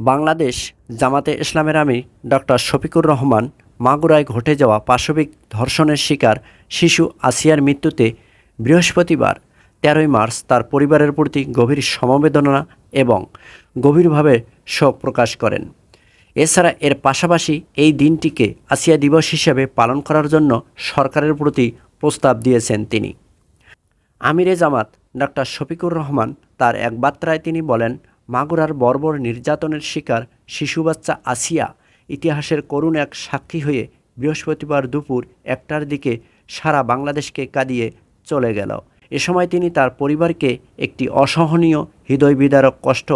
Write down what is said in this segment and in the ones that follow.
বাংলাদেশ জামাতে ইসলামের আমির ডক্টর শফিকুর রহমান মাগুরায় ঘটে যাওয়া পাশবিক ধর্ষণের শিকার শিশু আসিয়ার মৃত্যুতে বৃহস্পতিবার ১৩ মার্চ তার পরিবারের প্রতি গভীর সমবেদনা এবং গভীরভাবে শোক প্রকাশ করেন। এছাড়া এর পাশাপাশি এই দিনটিকে আসিয়া দিবস হিসেবে পালন করার জন্য সরকারের প্রতি প্রস্তাব দিয়েছেন তিনি। আমিরে জামাত ডক্টর শফিকুর রহমান তার এক বার্তায় তিনি বলেন, মাগুরার বর্বর নির্যাতনের শিকার শিশু বাচ্চা আসিয়া ইতিহাসের করুণ এক সাক্ষী হয়ে বৃহস্পতিবার দুপুর ১টার দিকে সারা বাংলাদেশকে কাঁদিয়ে চলে গেল। এ সময় তিনি তার পরিবারকে একটি অসহনীয় হৃদয়বিদারক কষ্ট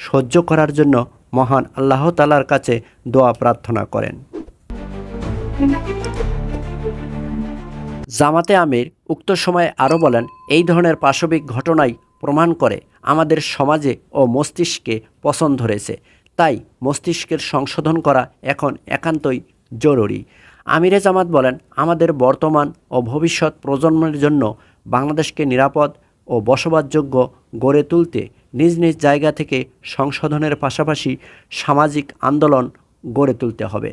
সহ্য করার জন্য মহান আল্লাহ তাআলার কাছে দোয়া প্রার্থনা করেন। জামাতে আমির উক্ত সময়ে আরও বলেন, এই ধরনের পাশবিক ঘটনাই প্রমাণ করে আমাদের সমাজে ও মস্তিষ্কে পছন্দ ধরেছে, তাই মস্তিষ্কের সংশোধন করা এখন একান্তই জরুরি। আমিরে জামাত বলেন, আমাদের বর্তমান ও ভবিষ্যৎ প্রজন্মের জন্য বাংলাদেশকে নিরাপদ ও বসবাসযোগ্য গড়ে তুলতে নিজ নিজ জায়গা থেকে সংশোধনের পাশাপাশি সামাজিক আন্দোলন গড়ে তুলতে হবে।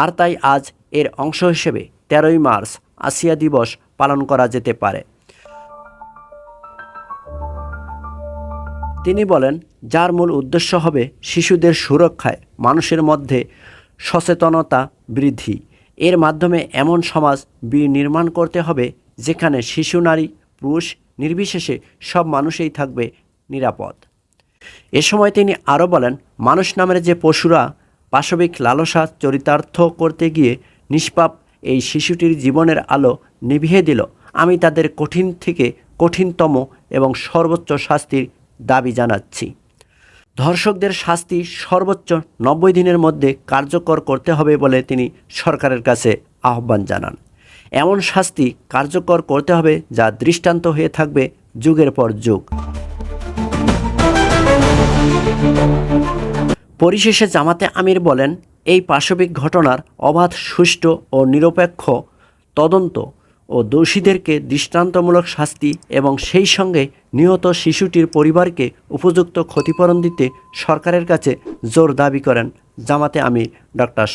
আর তাই আজ এর অংশ হিসেবে ১৩ মার্চ আসিয়া দিবস পালন করা যেতে পারে। তিনি বলেন, যার মূল উদ্দেশ্য হবে শিশুদের সুরক্ষায় মানুষের মধ্যে সচেতনতা বৃদ্ধি। এর মাধ্যমে এমন সমাজ নির্মাণ করতে হবে যেখানে শিশু, নারী, পুরুষ নির্বিশেষে সব মানুষই থাকবে নিরাপদ। এ সময় তিনি আরও বলেন, মানুষ নামের যে পশুরা পাশবিক লালসা চরিতার্থ করতে গিয়ে নিষ্পাপ এই শিশুটির জীবনের আলো নিভিয়ে দিল, আমি তাদের কঠিন থেকে কঠিনতম এবং সর্বোচ্চ শাস্তির দাবি জানাচ্ছি। ধর্ষকদের শাস্তি সর্বোচ্চ ৯০ দিনের মধ্যে কার্যকর করতে হবে বলে তিনি সরকারের কাছে আহ্বান জানান। এমন শাস্তি কার্যকর করতে হবে যা দৃষ্টান্ত হয়ে থাকবে যুগের পর যুগ। পরিশেষে জামাতে আমির বলেন, এই পাশবিক ঘটনার অবাধ, সুষ্ঠু ও নিরপেক্ষ তদন্ত ও দোষীদেরকে দৃষ্টান্তমূলক শাস্তি এবং সেই সঙ্গে নিহত শিশুটির পরিবারকে উপযুক্ত ক্ষতিপূরণ দিতে সরকারের কাছে জোর দাবি করেন জামাতে আমির ডক্টর